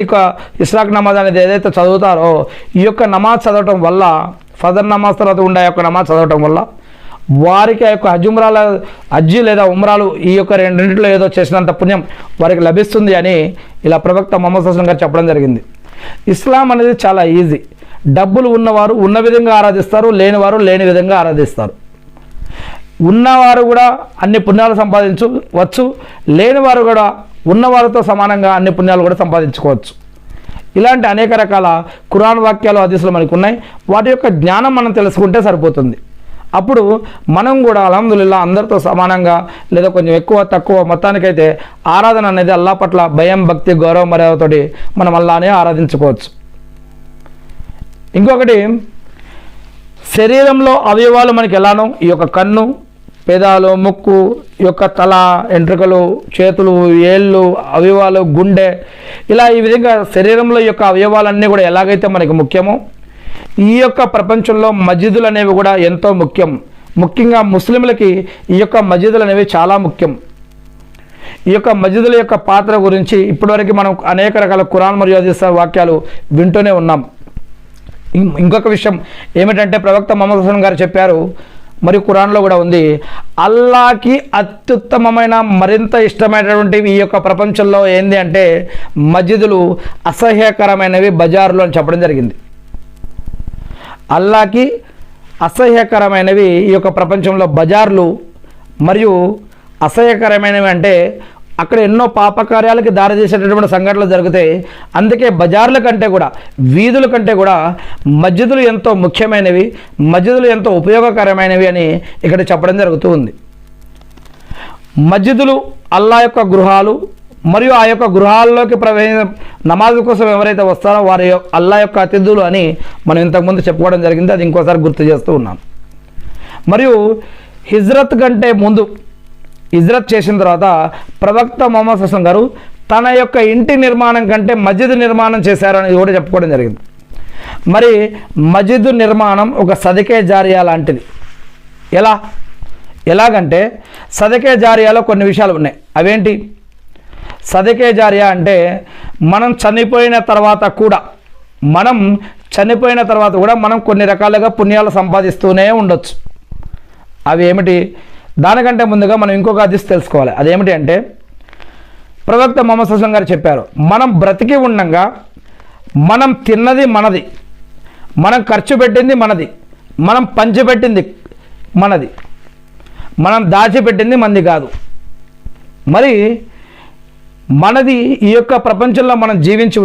ఇక ఇస్రాక్ నమాజ్ అనేది ఏదైతే చదువుతారో ఈ యొక్క నమాజ్ చదవటం వల్ల ఫజర్ నమాజ్ తర్వాత ఉండే యొక్క నమాజ్ చదవటం వల్ల వారికి ఆ యొక్క హజ్జీ లేదా ఉమ్రాలు ఈ యొక్క రెండింటిలో ఏదో చేసినంత పుణ్యం వారికి లభిస్తుంది అని ఇలా ప్రవక్త ముహమ్మద్ సల్లల్లాహు అలైహి వసల్లం గారు చెప్పడం జరిగింది. ఇస్లాం అనేది చాలా ఈజీ. డబ్బులు ఉన్నవారు ఉన్న విధంగా ఆరాధిస్తారు, లేనివారు లేని విధంగా ఆరాధిస్తారు. ఉన్నవారు కూడా అన్ని పుణ్యాలు సంపాదించవచ్చు, లేనివారు కూడా ఉన్నవారితో సమానంగా అన్ని పుణ్యాలు కూడా సంపాదించుకోవచ్చు. ఇలాంటి అనేక రకాల ఖురాన్ వాక్యాలు హదీసులు మనకు ఉన్నాయి. వాటి యొక్క జ్ఞానం మనం తెలుసుకుంటే సరిపోతుంది. అప్పుడు మనం కూడా అల్హమ్దులిల్లాహ్ అందరితో సమానంగా లేదా కొంచెం ఎక్కువ తక్కువ మొత్తానికైతే ఆరాధన అనేది అల్లాహ్ పట్ల భయం, భక్తి, గౌరవ మర్యాదతోటి మనం అల్లాహ్నే ఆరాధించుకోవచ్చు. ఇంకొకటి, శరీరంలో అవయవాలు మనకి ఎలానో ఈ యొక్క కన్ను, పెదాలు, ముక్కు, ఈ యొక్క తల, ఎంట్రుకలు, చేతులు, ఏళ్ళు, అవయవాలు, గుండె, ఇలా ఈ విధంగా శరీరంలో ఈ యొక్క అవయవాలన్నీ కూడా ఎలాగైతే మనకి ముఖ్యమో ఈ యొక్క ప్రపంచంలో మస్జిదులు అనేవి కూడా ఎంతో ముఖ్యం. ముఖ్యంగా ముస్లింలకి ఈ యొక్క మస్జిదులు అనేవి చాలా ముఖ్యం. ఈ యొక్క మస్జిదుల యొక్క పాత్ర గురించి ఇప్పటివరకు మనం అనేక రకాల ఖురాన్ మరియు హదీస్ వాక్యాలు వింటూనే ఉన్నాం. ఇంకొక విషయం ఏమిటంటే ప్రవక్త ముహమ్మద్ సల్లల్లాహు అలైహి వసల్లం గారు చెప్పారు, మరియు ఖురాన్లో కూడా ఉంది, అల్లాహకి అత్యుత్తమమైన మరింత ఇష్టమైనటువంటివి ఈ యొక్క ప్రపంచంలో ఏంది అంటే మస్జిదులు అసహ్యకరమైనవి బజారులు అని చెప్పడం జరిగింది. అల్లాహకి అసహ్యకరమైనవి ఈ యొక్క ప్రపంచంలో బజార్లు, మరియు అసహ్యకరమైనవి అంటే అక్కడ ఎన్నో పాపకార్యాలకి దారితీసేటటువంటి సంఘటనలు జరుగుతాయి. అందుకే బజార్ల కంటే కూడా, వీధుల కంటే కూడా మస్జిదులు ఎంతో ముఖ్యమైనవి, మస్జిదులు ఎంతో ఉపయోగకరమైనవి అని ఇక్కడ చెప్పడం జరుగుతూ ఉంది. మస్జిదులు అల్లాహ్ యొక్క గృహాలు, మరియు ఆ యొక్క గృహాల్లోకి నమాజు కోసం ఎవరైతే వస్తారో వారి అల్లాహ్ యొక్క అతిథులు అని మనం ఇంతకుముందు చెప్పుకోవడం జరిగింది. అది ఇంకోసారి గుర్తు చేస్తూ ఉన్నాం. మరియు హిజ్రత్ కంటే ముందు, హిజ్రత్ చేసిన తర్వాత ప్రవక్త ముహమ్మద్ సల్లల్లాహు అలైహి వసల్లం గారు తన యొక్క ఇంటి నిర్మాణం కంటే మస్జిద్ నిర్మాణం చేశారు అని కూడా చెప్పుకోవడం జరిగింది. మరి మస్జిద్ నిర్మాణం ఒక సదకే జారియా లాంటిది. ఎలాగంటే సదకే జారియాలో కొన్ని విషయాలు ఉన్నాయి. అవేంటి? సదకే జారియా అంటే మనం చనిపోయిన తర్వాత కూడా మనం కొన్ని రకాలుగా పుణ్యాలు సంపాదిస్తూనే ఉండొచ్చు. అవి ఏమిటి? దానికంటే ముందుగా మనం ఇంకొక హదీస్ తెలుసుకోవాలి. అదేమిటి అంటే ప్రవక్త ముహమ్మద్ సల్లల్లాహు అలైహి వసల్లం గారు చెప్పారు, మనం బ్రతికి ఉండంగా మనం తిన్నది మనది, మనం ఖర్చు పెట్టింది మనది, మనం పంచిపెట్టింది మనది, మనం దాచిపెట్టింది మంది కాదు. మరి మనది ఈ యొక్క ప్రపంచంలో మనం జీవించి